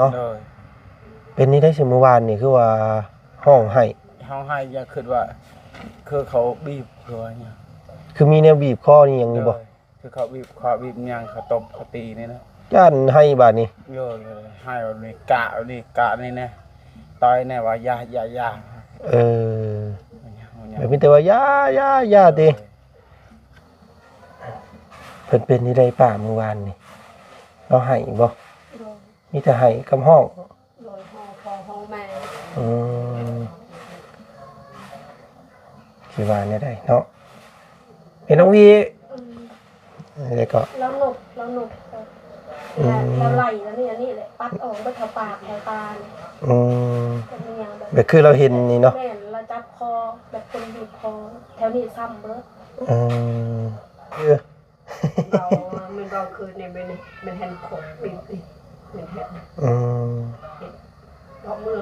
เนาะเป็นนี่ได้สิเมื่อวานนี่คือว่าห้องให้อย่าคิดว่าคือเขาบีบคือว่าเนี่ยคือมีแนวบีบคอนี่ยังนี่บ่คือเขาบีบคอบีบยังเขาตบเขาตีนี่นะย่านให้บาดนี้ให้แบบนี้กะนี่นะต่อยเนี่ยว่าอย่าแบบมีแต่ว่าอย่าติเพิ่นเป็นนี่ได้ป่าเมื่อวานนี่เราให้บ่มีแต่ให้กับห้องห้องแม่ที่ว่าเนี่ยได้เนาะเห็นน้องวีอะไรก็แล้วหนุกแล้วไหลแล้วนี่อันนี้เลยปัดออกไปทางปากทางตาแบบคือเราเห็นนี่เนาะแม่เราจับคอแบบคนบีบคอแถวนี้ซ้ำเบิดเราคือเนี่ยเป็นแฮนด์โคดเป็นแฮนด์ดอกเมื่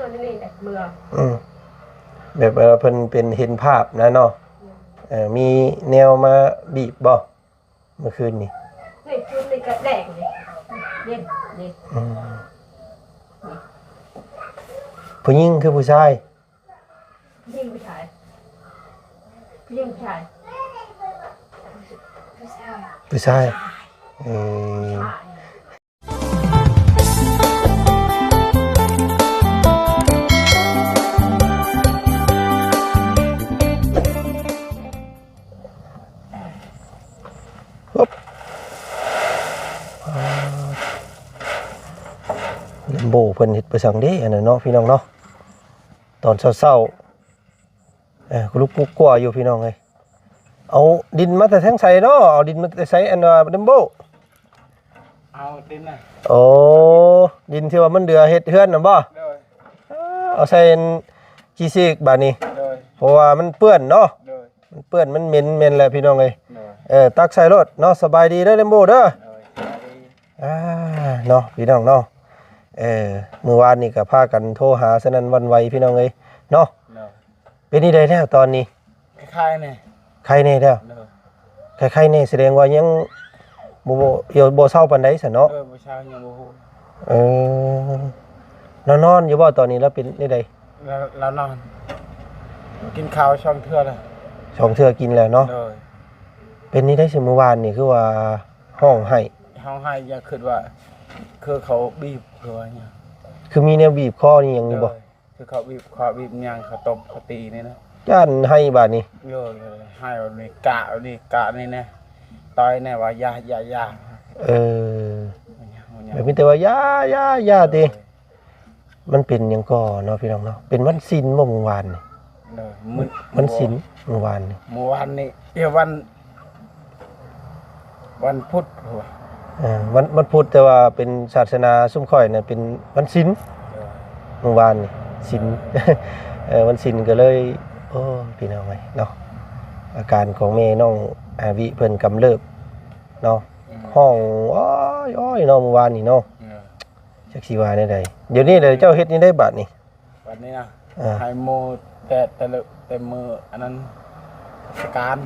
อนี่แหละเมื่อแบบเพิ่นเป็นเห็นภาพนะเนาะมีแนวมาบีบบ่เมื่อคืนนี่คืนนี่กระแดกนี่ผู้หญิงคือผู้ชายผู้ชายลำโบเพิ่นเฮ็ดประสังเด้อันนั้นเนาะพี่น้องเนาะตอนเช้าๆกูลุกปุ๊กกลัวอยู่พี่น้องเอ้ยเอาดินมาแต่ทั้งใส่เนาะเอาดินมาแต่ใส่อันว่าลำโบเอาดินน่ะโอ้ดินที่ว่ามันเดือเฮ็ดเฮือนน่ะบ่เอาใส่ขี้ซีกบาดนี้เพราะว่ามันเปื้อนเนาะมันเปื้อนมันเหม็นแหละพี่น้องเอ้ยตักใส่รถเนาะสบายดีเด้อลำโบเด้อเนาะพี่น้องเนาะเมื่อวานนี่ก็พากันโทรหาสนั่นวันไหวพี่น้องเอ้ยเนาะเป็นนี่ได้แล้วตอนนี้ใครเนี่ยใครเนี่ยแล้วใครเนี่ยแสดงว่ายังบ่เศร้าปานใดซะเนาะบ่เช้ายังบ่ฮู้นอนอยู่บ่ตอนนี้แล้วเป็นได้ใดแล้วนอนกินข้าวช่องเทื่อแล้วช่องเทื่อกินแล้วเนาะเป็นนี่ได้สิเมื่อวานนี่คือว่าห้องให้อย่าคิดว่าคือเขาบีบคือว่าเนี่ยคือมีแนวบีบคอนี่ยังนี่บ่คือเขาบีบคอบีบยังเขาตบเขาตีนี่นะย่านให้บาดนี้ให้แบบนี้กะนี่นะต่อยเนี่ยว่าอย่าแบบมีแต่ว่าอย่าติมันเป็นหยังก่อเนาะพี่น้องเนาะเป็นวันศีลบ่เมื่อวานนี่มันศีลเมื่อวานนี่วันพุธวันพุธแต่ว่าเป็นศาสนาซุ่มข่อยเนี่ยเป็นวันศีลเมื่อวานนี่ศีลวันศีลก็เลยโอ้พี่น้องเอ้ยเนาะอาการของแม่น้องอาวิเพิ่นกำเริบเนาะห้องอ้อยเนาะเมื่อวานนี่เนาะจักสิว่าได้ใดเดี๋ยวนี้เลยเจ้าเฮ็ดนี่ได้บาดนี่บัดนี้นะให้โมแต่มืออันนั้นสการ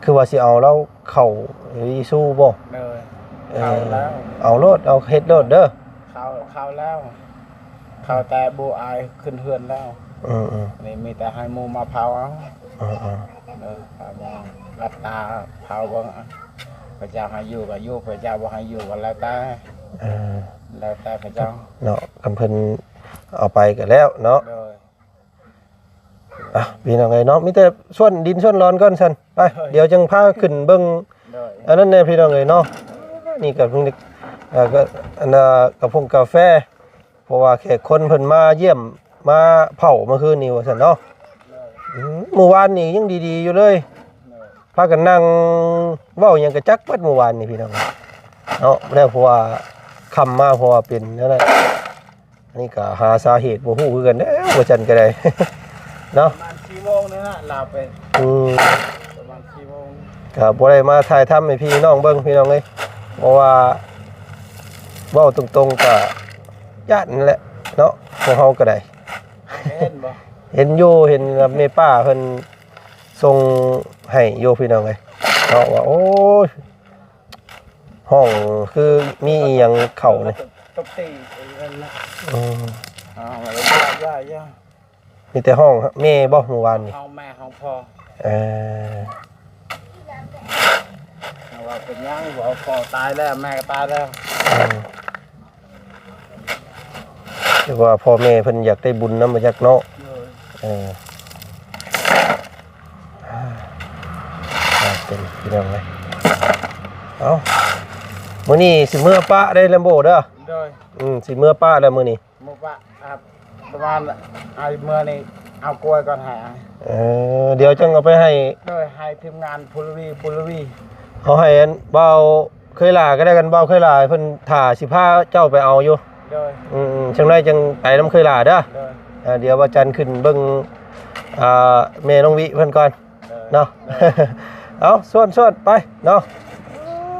คือว่าสิเอาเราเข้าอีสู้บ่เข้าแล้วเอาโลดเอาเฮ็ดโลดเด้อเข้าแล้วเข้าแต่บ่อายขึ้นเฮือนแล้วนี่มีแต่ให้หมู่มาเผาเอารัดตาเผาบ่พระเจ้าให้อยู่ก็อยู่พระเจ้าบ่ให้อยู่ก็แล้วแต่พระเจ้าเนาะกำเพิ่นเอาไปก็แล้วเนาะพี่น้องเอ้ยเนาะมีแต่ส่วนดินส่วนร้อนก่อนซั่นไปเดี๋ยวจังพาขึ้นเบิ่งอันนั้นแน่พี่น้องเอ้ยเนาะนี่ก็เพิ่งก็อันกระพงกาแฟเพราะว่าแขกคนเพิ่นมาเยี่ยมมาเผาเมื่อคืนนี้ว่าซั่นเนาะเมื่อวานนี่ยังดีๆอยู่เลยพากันนั่งเว้าหยังกระจักเบิดเมื่อวานนี่พี่น้องเนาะแล้วเพราะว่าค่ำมาเพราะว่าเป็นนั่นแหละอันนี้ก็หาสาเหตุบ่ฮู้คือกันเด้อว่าจันก็ได้เนาะประมาณ4 โมงนี่นะลาไปประมาณ4 โมงก็บ่ได้มาถ่ายทำให้พี่น้องเบิ่งพี่น้องเอ้ยเพราะว่าเว้าตรงๆก็ญาตินั่นแหละเนาะพวกเฮาก็ได้เห็นอยู่เห็นแม่ป้าเพิ่นส่งให้อยู่พี่น้องเอ้ยเนาะว่าโอ้ยห้องคือมีอีหยังเข้านี่ ตบตีนั่นนะ อืม อะไรย่า มีแต่ห้องแม่บ่เมื่อวานนี่ ห้องแม่ห้องพ่อ เออ ว่าเป็นยังบอกพ่อตายแล้วแม่ก็ตายแล้ว เรียกว่าพ่อแม่เพิ่นอยากได้บุญนำมาจากเนาะเออเป็นพี่น้องเลยเอ้ามื้อนี้สิเมื่อป้าได้แลมโบเด้อ โดย สิเมื่อป้าแล้วมื้อนี้ มุกว่าประมาณไอ้เมื่อนี่เอากล้วยก่อนหา เดี๋ยวจังเอาไปให้ โดยให้ทีมงานพูลวี เอาให้อันเบาเคยลาก็ได้กันเบาเคยลาเพิ่นถ่าสิพาเจ้าไปเอาอยู่ โดย จังไดจังไปน้ำเคยลาเด้อ โดย เดี๋ยวว่าจันทร์ขึ้นเบิ่งแม่น้องวิเพิ่นก่อนเนาะ เอาส่วนไปเนาะ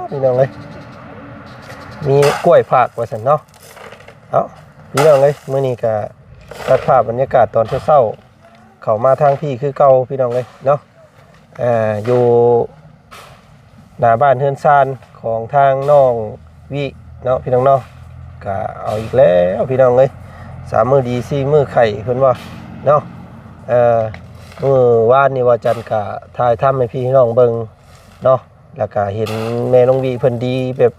พี่น้องเลยมีกล้วยผักว่าซั่นเนาะเอาพี่น้องเลยมื้อนี้ก็ตัดภาพบรรยากาศตอนเช้าๆเข้ามาทางพี่คือเก่าพี่น้องเลยเนาะอยู่หน้าบ้านเฮือนซานของทางน้องวิเนาะพี่น้องเนาะก็เอาอีกแล้วพี่น้องเลย3มื้อดี4มื้อไข่เพิ่นว่าเนาะมื้อวานนี่ว่าจันทร์ก็ถ่ายทำให้พี่น้องเบิ่งเนาะแล้วก็เห็นแม่น้องวิเพิ่นดีแบบ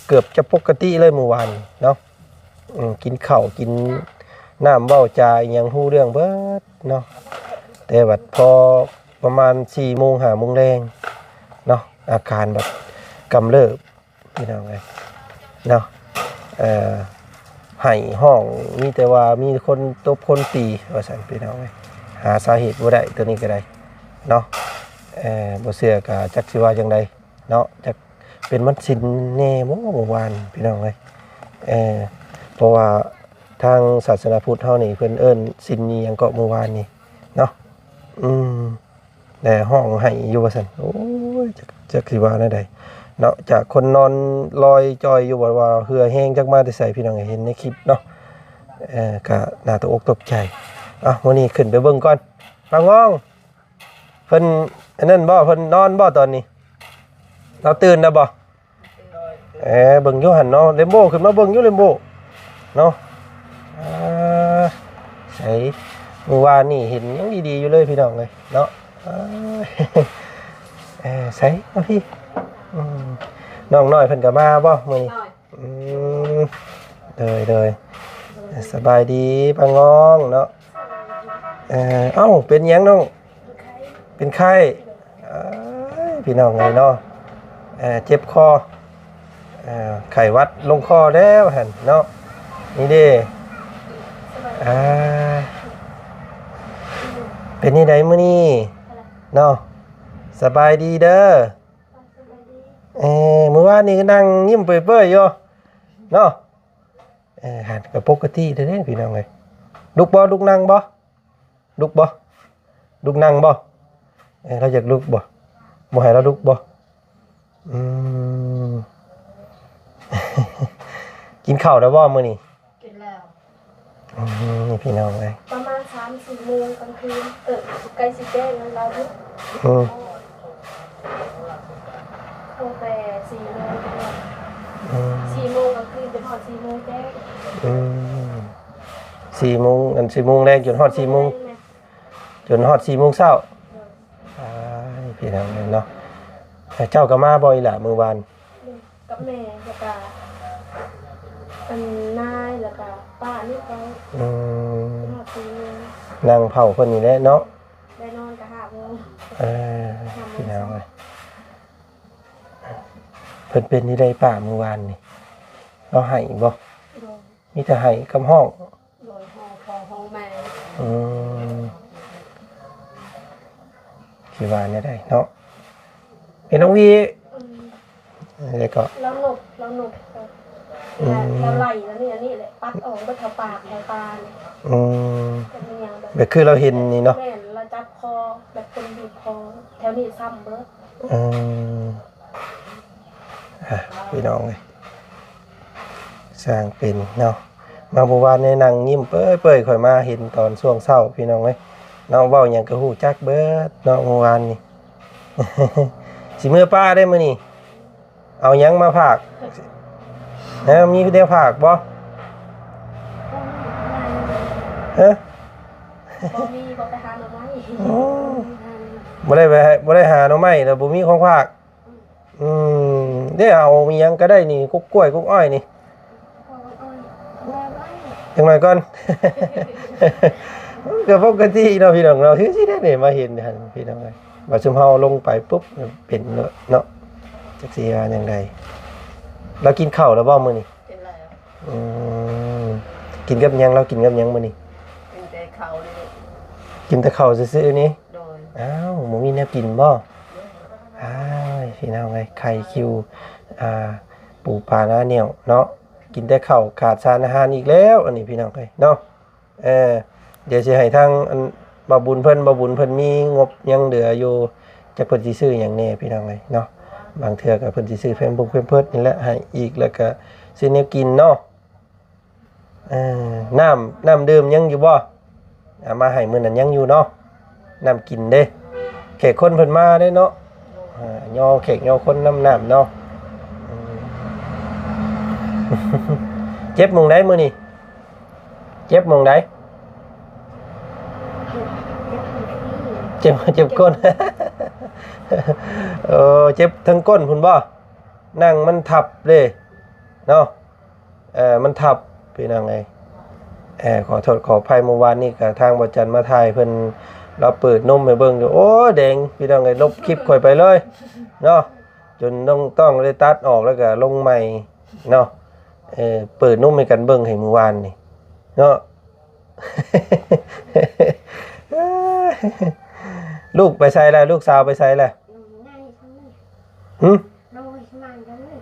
เกือบจะปกติเลยมื้อวานเนาะกินข้าวกินน้ำเว้าจาอิหยังฮู้เรื่องเบิดเนาะแต่บัดพอประมาณ 4:00 น 5:00 นแรงเนาะอาการแบบกำเริบพี่น้องเอ้ยเนาะไห้ห้องมีแต่ว่ามีคนตบคนตีว่าซั่นพี่น้องเอ้ยหาสาเหตุบ่ได้ตัวนี้ก็ได้เนาะบ่เชื่อก็จักสิว่าจังไดเนาะจักเป็นมันสินแน่บ่เมื่อวานพี่น้องเอ้ยเพราะว่าทางศาสนาพุทธเฮานี่เพิ่นเอิ้นสินนี้หยังก็เมื่อวานนี่เนาะแต่ห้องให้อยู่ว่าซั่นโอ้ยจักสิว่าแนวใดเนาะจากคนนอนลอยจอยอยู่ว่าเหือแห้งจักมาแต่ไสพี่น้องเห็นในคลิปเนาะก็น่าตกอกตกใจมื้อนี้ขึ้นไปเบิ่งก่อนปางองเพิ่นอันนั้นบ่เพิ่นนอนบ่ตอนนี้เราตื่นแล้วบ่เบิ่งอยู่หั่นเนาะเลมโบขึ้นมาเบิ่งอยู่เลมโบเนาะใส่เมื่อวานนี่เห็นยังดีๆอยู่เลยพี่น้องเลยเนาะใส่มาพี่น้องน้อยเพิ่นก็มาบ่มื้อนี้เลยสบายดีปางองเนาะเอ้าเป็นหยังน้องเป็นไข้พี่น้องไงเนาะเจ็บคอไข้หวัดลงคอแล้วหั่นเนาะนี่เด้เป็นนี่ไดมื้อนี้เนาะสบายดีเด้อมื้อวานนี้ก็นั่งยิ้มเปื่อยๆอยู่เนาะหันก็ปกติเด้อพี่น้องเอ้ยลุกบ่ลุกนั่งบ่ลุกบ่ลุกนั่งบ่เราอยากลุกบ่ให้เราลุกบ่กินข้าวแล้วบ่มื้อนี้กินแล้วนี่พี่น้องเอ้ยประมาณ 3-4 โมงกลางคืนใกล้สิแจ้งแล้วเราลุกตั้งแต่4 โมง4 โมงกลางคืนจนฮอด4 โมงแจ้ง4 โมงอัน4 โมงแรกจนฮอด4 โมงจนฮอด4 โมงเช้าพี่น้องเนาะเจ้าก็มาบ่อยล่ะมื้อวานกับแม่แล้วก็นายแล้วก็ป้านี่เขานั่งเผาเพิ่นนี่แหละเนาะได้นอนก็5 โมงพี่น้องเอ้ยเพิ่นเป็นที่ได้ป้ามื้อวานนี่เราให้บ่มีแต่ให้กับห้องโดยห้องแม่ที่ว่าเนี่ยได้เนาะเป็นน้องวีแล้วก็เราหนุกเราไหลแล้วนี่อันนี้แหละปัดออกไปทางปากทางตาแบบคือเราเห็นนี่เนาะแม่เราจับคอแบบเป็นบีบคอแถวนี้ซ้ำเบิดพี่น้องเลยสร้างเป็นเนาะมาเมื่อวานในนั่งยิ้มเปื่อยข่อยมาเห็นตอนช่วงเช้าพี่น้องเลยเนาะเว้าหยังก็ฮู้จักเบิดเนาะเมื่อวานนี่ สิมื้อป้าได้มื้อนี้เอาหยังมาฝากมีเดียวฝากบ่ ฮะ บ่มีบ่ไปหาหน่อไม้ โอ้บ่ได้หาหน่อไม้แล้วบ่มีของฝากได้เอามีหยังก็ได้นี่กุ๊กกล้วยกุ๊กอ้อยนี่จังหน่อยก่อน ก็ปกติเนาะพี่น้องเราที่สิได้มาเห็นหั่นพี่น้องเอ้ยว่าซุมเฮาลงไปปุ๊บเป็นเนาะจักสิว่าจังไดเรากินข้าวแล้วบ่มื้อนี้ เป็นไร กินกับหยังเรากินกับหยังมื้อนี้ เป็นแต่เขาเลย กินแต่ข้าวซื่อๆนี่ โดย อ้าวหมูมีแนวกินบ่อ้าวพี่น้องไงไข่คิวปูปลาหน้าเหนียวเนาะกินแต่ข้าวขาดสารอาหารอีกแล้วอันนี้พี่น้องไงเนาะเดี๋ยวสิให้ทางอันบ่บุญเพิ่นมีงบยังเหลืออยู่จักเพิ่นสิซื้อหยังแน่พี่น้องไงเนาะบางเทื่อก็เพิ่นสิซื้อเพิ่นนี่แหละให้อีกแล้วก็ซื้อแนวกินเนาะน้ำดื่มยังอยู่บ่เอามาให้มื้อนั้นยังอยู่เนาะน้ำกินเด้แขกคนเพิ่นมาเด้เนาะย่อแขกย่อคนน้ำเนาะเจ็บหม่องใดมื้อนี้เจ็บหม่องใดเจ็บก้น เจ็บทั้งก้นพุ่นบ่นั่งมันทับเด้เนาะมันทับพี่น้องไงขอโทษขออภัยเมื่อวานนี้กับทางบ่จันมาถ่ายเพิ่นเราเปิดนมให้เบิ่งอยู่โอ้แดงพี่น้องไงลบคลิปค่อยไปเลยเนาะจนต้องได้ตัดออกแล้วก็ลงใหม่เนาะเปิดนมให้กันเบิ่งให้เมื่อวานนี่เนาะ ลูกไปไสแล้วลูกสาวไปไสแล้วหึ น้องชมันกันเลย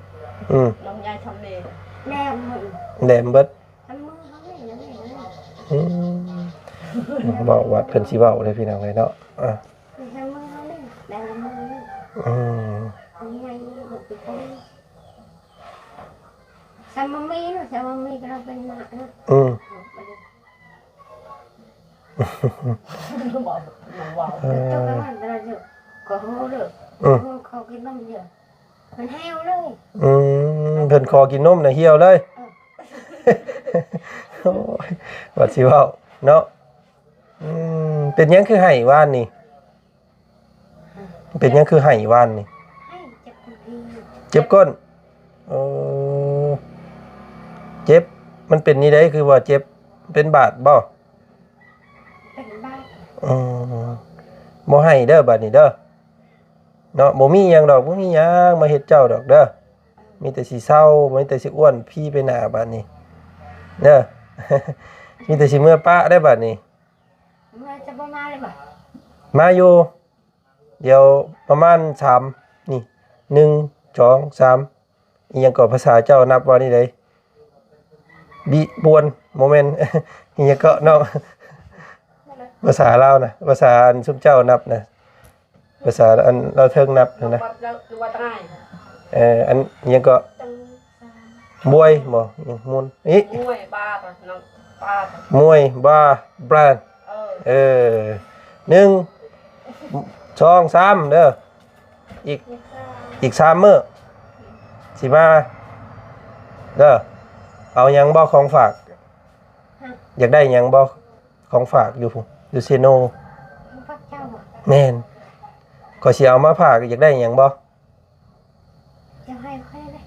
น้ องยายทำเลย แหลมเบิด ทำมือเขาเลยนั่นเอง บอกว่าเพิ่นสิเว้าเลยพี่น้องเลยเนาะทำมือเขาเลยแต่ละมือเลยยังไงหมดไปคนสามีเนาะสามีเราเป็นหนักนะตัวกระมันเราเยอะก็หูเลยเขากินนมเยอะมันแห้วเลยเพิ่นขอกินนมน่ะเหี่ยวเลยโอ้ยว่าสิเว้าเนาะเป็นหยังคือให้ว่านนี่เป็นหยังคือให้ว่านนี่เจ็บก้นเจ็บมันเป็นนี่ได้คือว่าเจ็บเป็นบาดบ่เป็นบาดบ่ให้เด้อบัดนี้เด้อเนาะบ่มีหยังดอกบ่มีหยังมาเฮ็ดเจ้าดอกเด้อมีแต่สิเศร้ามีแต่สิอ้วนพี่ไปหน้าบัดนี้เด้อ มีแต่สิเมื่อปะได้บัดนี้มาจะบ่มาเลยบ่มาอยู่เดี๋ยวประมาณ3นี่1 2 3อีหยังก็ภาษาเจ้านับว่านี่ได้บิบวนโมเมนต์ อีหยังก็เนาะภาษาลาวนะภาษาอันซุมเจ้านับนะภาษาอันเราเทิงนับนะอันอีหยังก็มวยบ่ยังมวนอีมวยบาตน้องบาตมวยบาแบรนด์1 2 3เด้ออีก3มื้อสิมาเด้อเอาหยังบ่ของฝากอยากได้หยังบ่ของฝากอยู่เซโนแม่นก็สิเอามาฝากอยากได้หยังบ่จะให้ค่อยเลย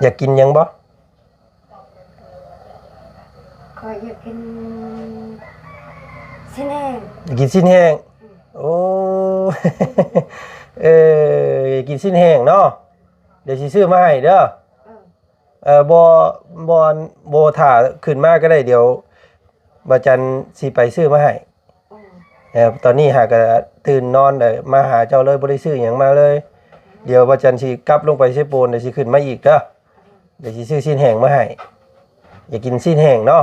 อยากกินหยังบ่ขออยากกินชิ้นแห้งอยากกินชิ้นแห้งโอ้อยากกินชิ้นแห้งเนาะเดี๋ยวสิซื้อมาให้เด้อบ่ถ่าขึ้นมาก็ได้เดี๋ยวบ่จันสิไปซื้อมาให้ตอนนี้หากตื่นนอนได้มาหาเจ้าเลยบ่ได้ซื้อหยังมาเลยเดี๋ยวบ่จันสิกลับลงไปเซโปนเดี๋ยวสิขึ้นมาอีกเด้อเดี๋ยวสิซื้อชิ้นแห้งมาให้อยากกินชิ้นแห้งเนาะ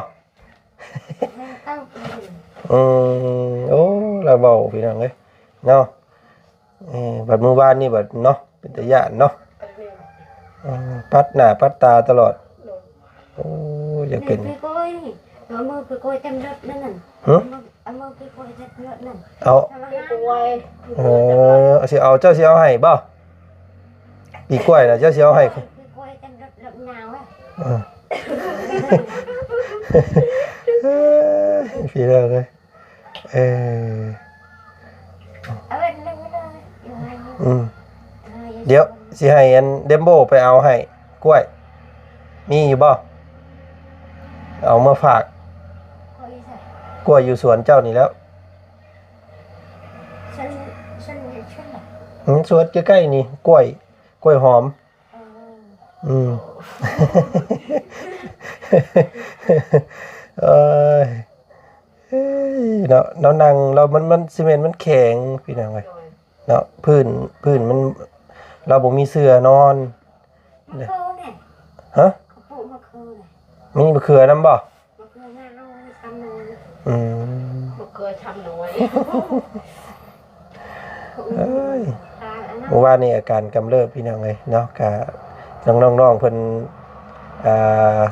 โอ้เราเบาพี่น้องเอ้ยเนาะบัดมื้อวานนี่บัดเนาะเป็นตาย้านเนาะปัดหน้าปัดตาตลอดโอ้อยากเป็นพี่ก้อยเอามือพี่ก้อยเต็มรถนั่นน่ะเอามือพี่ก้อยเต็มรถนั่นเอาพี่ก้อยสิเอาเจ้าสิเอาให้บ่ปีกล้วยน่ะเจ้าสิเอาให้พี่ก้อยเต็มรถหนาวอ่ะ พี่เด้อเลยเออ เอาไว้นั่งไม่ได้อยู่ให้ เดี๋ยวสิให้อันเดมโบไปเอาให้กล้วยมีอยู่บ่เอามาฝาก คอยใส่ กล้วยอยู่สวนเจ้านี่แล้ว ฉันช่วยหน่อย สวนใกล้ๆนี่กล้วยหอมอืม เอ้ยเนาะเรานั่งเรามันซีเมนต์มันแข็งพี่น้องเอ้ยเนาะพื้นมันเราบ่มีเสื้อนอน มะเขือเนี่ย ฮะ เขาปลูกมะเขือเนี่ย มีมะเขือนํบ่ มะเขือหน้าโรงทำหนู อืม มะเขือทำหนู เอ้ย ทานอันนั้น เมื่อวานนี้อาการกำเริบพี่น้องเอ้ยเนาะกะน้องๆเพิ่น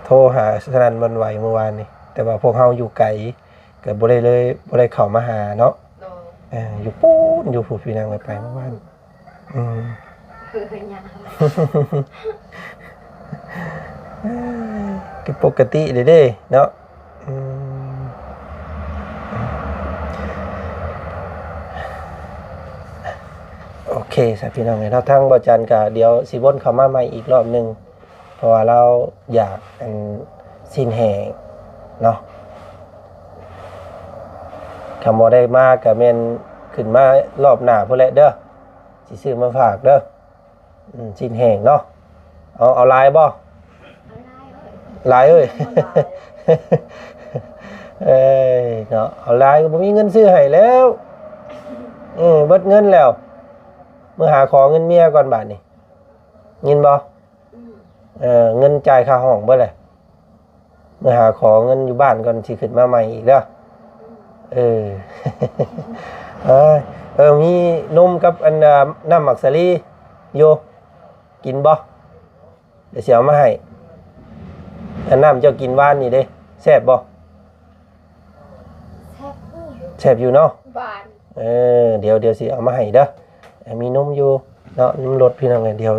โทรหาสนั่นหวันไหวเมื่อวานนี้แต่ว่าพวกเฮาอยู่ไกลก็บ่ได้เข้ามาหาเนาะอยู่ปูนอยู่ผู้พี่น้องเอ้ยไปเมื่อวานอืม คือเป็นยัง ก็ปกติเลยเด้เนาะอืมโอเคสพี่น้องเอ้ยเนาะทางบ่จันก็เดี๋ยวสิวนเข้ามาใหม่อีกรอบนึงเพราะว่าเราอยากสิ้นแห้งเนาะคำบ่ได้มาก็แม่นขึ้นมารอบหน้าพุ่นแหละเด้อสิซื้อมาฝากเด้อสิ้นแห้งเนาะเอาลายบ่ลายเอ้ย เอ้ยเนาะเอาลายก็บ่มีเงินซื้อให้แล้วเบิดเงินแล้วเมื่อหาของเงินเมียก่อนบาดนี้เงินบ่เงินจ่ายค่าห้องเบิดเลยเมื่อหาของเงินอยู่บ้านก่อนสิขึ้นมาใหม่อีกเด้อมีนมกับอันน้ำหมักสลีโยกินบ่เดี๋ยวสิเอามาให้อันน้ำเจ้ากินว่านนี่เด้แซ่บบ่แซ่บอยู่เนาะ บาน เดี๋ยวสิเอามาให้เด้อมีนมอยู่เนาะน้ำรถพี่น้องเดี๋ยว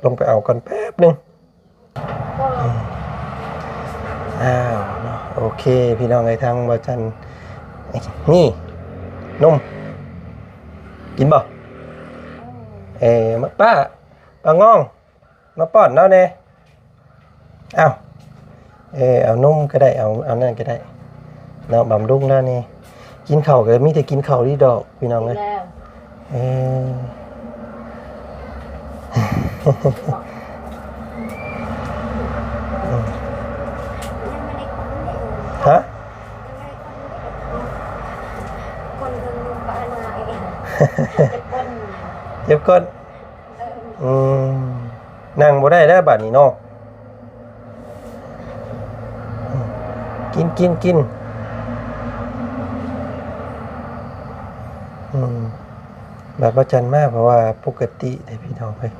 ลงไปเอาก่อนแป๊บนึงเนาะโอเคพี่น้องไอ้ทางบ่จันนี่นมกินบ่มาป้างองมาป้อนเนาะแน่เอานมก็ได้เอานั่นก็ได้เนาะบำรุงแล้วนี่กินข้าวก็มีแต่กินข้าวที่ดอกพี่น้องเอ้ยฮะ คนบ้านนาเองจะคน เจ็บก้นนั่งบ่ได้แล้วบัดนี้เนาะกินแบบประจันมากเพราะว่าปกติได้พี่น้องเฮ้ย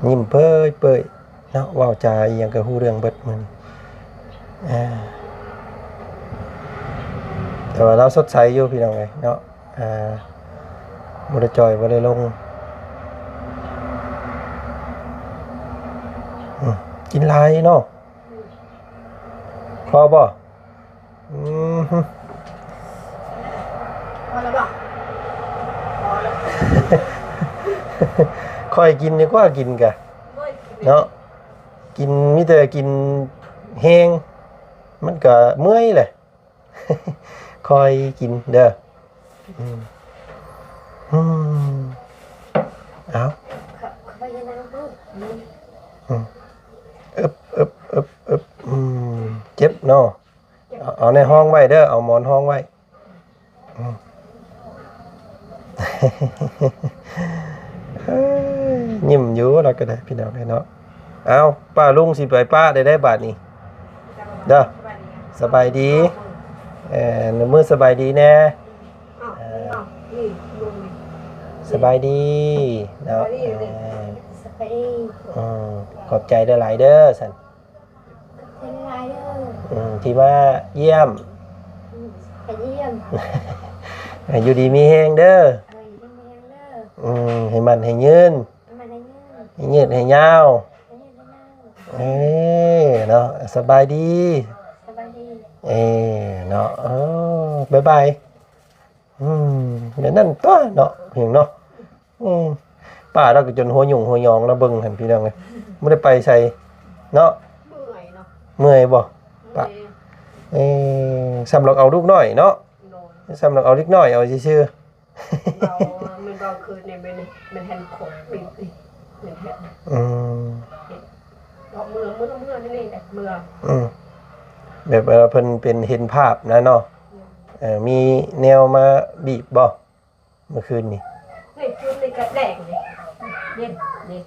ยิ้มเป้ยเนาะเว้าจาอีหยังก็ฮู้เรื่องเบิดมื้อนี้แต่ว่าเราสดใสอยู่พี่น้องเอ้ยเนาะบ่ได้จ่อยบ่ได้ลงกินหลายเนาะพอบ่พอแล้วบ่พอแล้ว ค่อยกินดีกว่ากินกะเนาะกินมีแต่กินแห้งมันก็เมื่อยแหละ ค่อยกินเด้อเอาไปยังนั่งพูดเจ็บเนาะเอาในห้องไว้เด้อเอาหมอนห้องไว้ยิ้มอยู่เราก็ได้พี่น้องเนาะเอาป้าลุงสิไปป้าได้บาทนี้เด้อสบายดีมือสบายดีแน่สบายดีเนาะสบายดีขอบใจได้หลายเด้อสันเป็นไรเด้อที่มาเยี่ยมไปเยี่ยม อยู่ดีมีแฮงเด้อให้มันให้ยืนให้ยืดให้ยาวเนาะสบายดี เนาะบ๊ายบายเดี๋ยวนั่นตัวเนาะเห็นเนาะป้าเราก็จนหัวหยุ่งหัวยองแล้วเบิ่งหันพี่น้องเลยไม่ได้ไปใส่เนาะเมื่อยบ่ป้าสำหรับเอาลูกน้อยเนาะสำหรับเอาเล็กน้อยเอาชื่อเรามันก็คือในมันแทนขบปิดดิมันแทนดอกเมื่อนี่แหละเมื่อแบบเพิ่นเป็นเห็นภาพนะเนาะมีแนวมาบีบบ่เมื่อคืนนี่นี่คืนนี่ก็แดงนี่เย็นนี่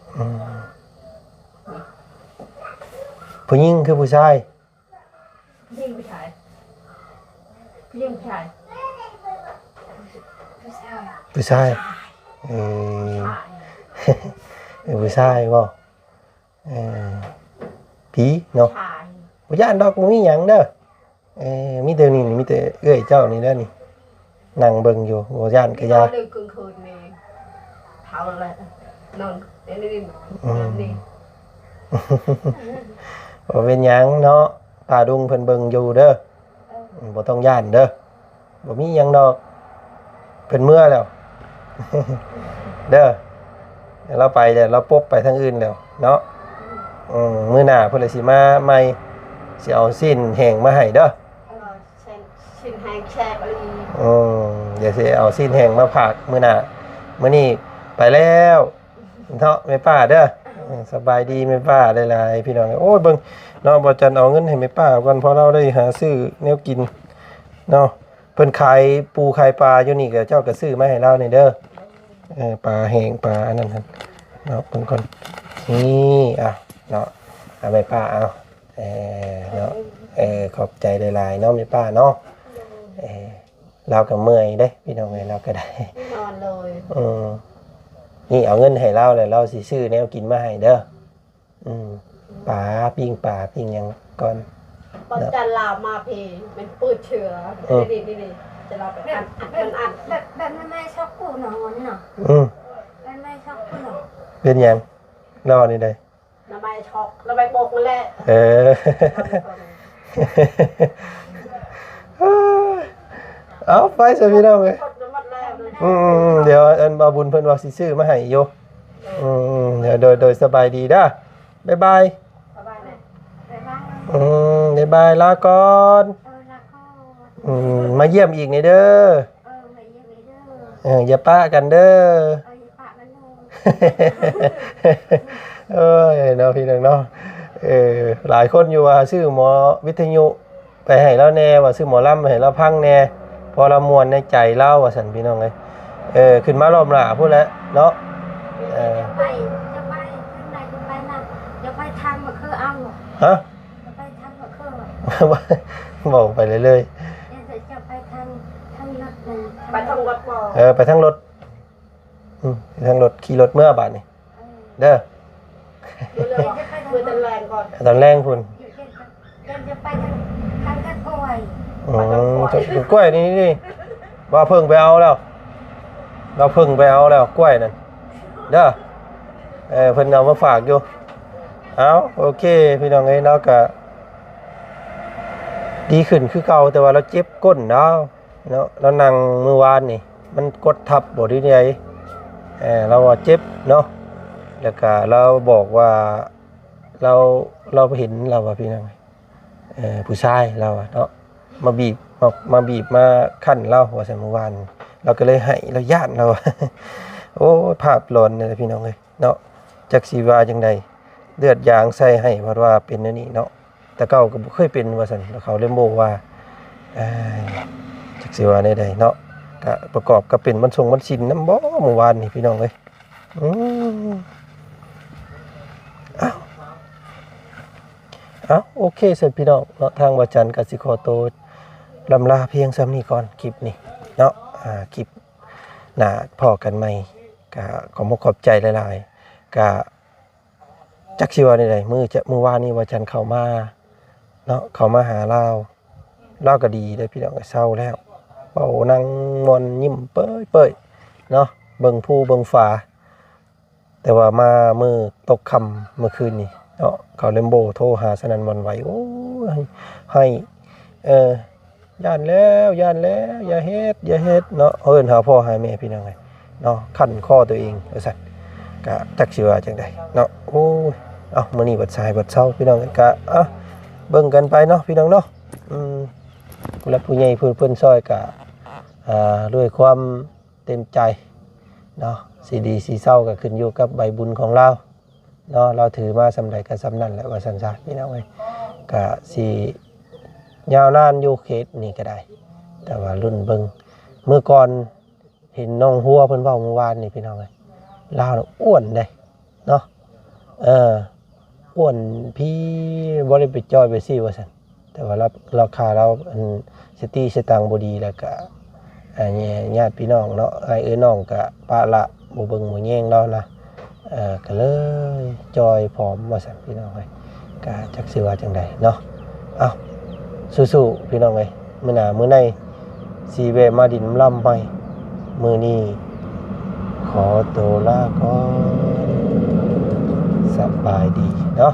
ผู้หญิงคือผู้ชายยิ่งผู้ชายยิ่งผู้ชายผู้ชายผู้ชายบ่ผีเนาะบ่ย่านดอกบ่มีหยังเด้อมีแต่นี่มีแต่เอ้ยเจ้านี่เด้อนี่นั่งเบิ่งอยู่บ่ย่านก็ย่าดึกกลางคืนนี่เผาอะไรนอนนี่บ่เป็นหยังเนาะป้าดุงเพิ่นเบิ่งอยู่เด้อบ่ต้องย่านเด้อบ่มีหยังดอกเพิ่นเมื่อแล้วเด้อเราไปเดี๋ยวเราปบไปทางอื่นแล้วเนาะมื้อหน้าเพิ่นเลยสิมาใหม่สิเอาสิ้นแห้งมาให้เด้อสิ้นแห้งแช่บลีเดี๋ยวสิเอาสิ้นแห้งมาฝากมื้อหน้ามื้อนี้ไปแล้วเนาะแม่ป้าเด้อสบายดีแม่ป้าหลายๆพี่น้องโอ้ยเบิ่งเนาะบ่จันเอาเงินให้แม่ป้าก่อนพอเราได้หาซื้อแนวกินเนาะเพิ่นขายปูขายปลาอยู่นี่ก็เจ้าก็ซื้อมาให้เรานี่เด้อปลาแห้งปลาอันนั้นหั่นเนาะเพิ่นก่อนนี่เนาะเอาไปป้าเอาเนาะขอบใจหลายๆเนาะแม่ป้าเนาะเราก็เมื่อยเด้พี่น้องเอ้ยเราก็ได้นอนเลยนี่เอาเงินให้เราแล้วเราสิซื้อแนวกินมาให้เด้อปลาปิ้งหยังก่อนตอนจันลามาเพเป็นปืดเชื้อนี่จะเราไปอันแบบไม่ชอบกูนอนเนาะไม่ชอบกูเนาะเป็นหยังรอนี่ได้ระบายช็อกระบายโบกนั่นแหละเอาไปสิพี่น้องเอ้ยเดี๋ยวอันบาบุญเพิ่นว่าสิซื้อมาให้อยู่เดี๋ยวโดยสบายดีเด้อบ๊ายบายบ๊ายบายลาก่อนมาเยี่ยมอีกนี่เด้ออย่าป้ากันเด้อเนาะพี่น้องเนาะหลายคนอยู่ว่าซื้อหมอวิทยุไปให้เราแน่ว่าซื้อหมอลำไปให้เราพังแน่พอเรามวนในใจเล่าว่าสันพี่น้องเลยขึ้นมารอบหน้าพูดแล้วเนาะจะไปข้างในจะไปนั่นจะไปทำมาคือเอาฮะจะไปทำมาคือบอกไปเรื่อยๆจะไปทางรถไปทางรถไปทางรถทางรถขี่รถเมื่อบาทนี่เด้อตอนแรงก่อนตอนแรงพุ่นจะไปทางกล้วยกล้วยนี่ว่าเพิ่งไปเอาแล้วเราเพิ่งไปเอาแล้วกล้วยนั่นเด้อเพิ่นเอามาฝากอยู่เอาโอเคพี่น้องเอ้ยเนาะก็ดีขึ้นคือเก่าแต่ว่าเราเจ็บก้นเนาะเรานั่งเมื่อวานนี่มันกดทับบ่ดีใดเราว่าเจ็บเนาะแล้วก็เราบอกว่าเราเห็นเราว่าพี่น้องผู้ชายเราเนาะมาบีบมาคั่นเราว่าซั่นเมื่อวานเราก็เลยให้เราย่านเราโอ้ภาพหลอนเลยพี่น้องเอ้ยเนาะจักสิว่าจังได๋เลือดยางใส่ให้เพราะว่าเป็นอันนี้เนาะแต่เก่าก็บ่เคยเป็นว่าซั่นเขาเลยบอกว่าจักสิว่าได้เนาะก็ประกอบกับเป็นมันชินน้ำบ่เมื่อวานนี่พี่น้องเอ้ยโอเคเสร็จพี่น้องเนาะทางวาจันทร์กสิขอโตลำลาเพียงซ้ำนี้ก่อนคลิปนี้เนาะคลิปหน้าพอกันใหม่ก็ขอบใจหลายๆก็จักสิว่าได้มื้อวานนี้วาจันทร์เข้ามาเนาะเข้ามาหาเราก็ดีได้พี่น้องก็เศร้าแล้วเว้านั่งมวนยิ้มเป้ยเนาะเบิ่งผู้เบิ่งฟ้าแต่ว่ามามื้อตกค่ำเมื่อคืนนี้เนาะเขาเลมโบโทรหาสนั่นวันไหวโอ้ให้ ย่านแล้วอย่าเฮ็ดเนาะเอิ้นหาพ่อหาแม่พี่น้องเอ้ยเนาะคั่นคอตัวเองว่าซั่นก็จักสิว่าจังได๋เนาะโอ้ยเอ้ามื้อนี้บัดสายบัดเช้าพี่น้องก็เบิ่งกันไปเนาะพี่น้องเนาะผู้หลักผู้ใหญ่เพิ่นซอยก็ด้วยความเต็มใจเนาะสิดีสิเศร้าก็ขึ้นอยู่กับใบบุญของเราเนาะเราถือมาสำใดก็สำนั้นแหละว่าซั่นซะพี่น้องเอ้ยก็สิยาวนานอยู่เขตนี่ก็ได้แต่ว่ารุ่นเบิ่งเมื่อก่อนเห็นน้องหัวเพิ่นเว้าเมื่อวานนี่พี่น้องเอ้ยลาวอ้วนเด้เนาะอ้วนพี่บ่ได้ไปจ้อยไปซี่ว่าซั่นแต่ว่าราคาเราสติสตังค์บ่ดีแล้วก็ญาติพี่น้องเนาะไอ้น้องก็ปะละบ่เบิ่งบ่แยงเรานะก็เลยจอยผอมว่าซั่นพี่น้องเอ้ยก็จักสิว่าจังไดเนาะเอ้าสู้ๆพี่น้องเอ้ยมื้อหน้ามื้อในสิแวะมาดินลำใหม่มื้อนี้ขอตัวลาก่อนสบายดีเนาะ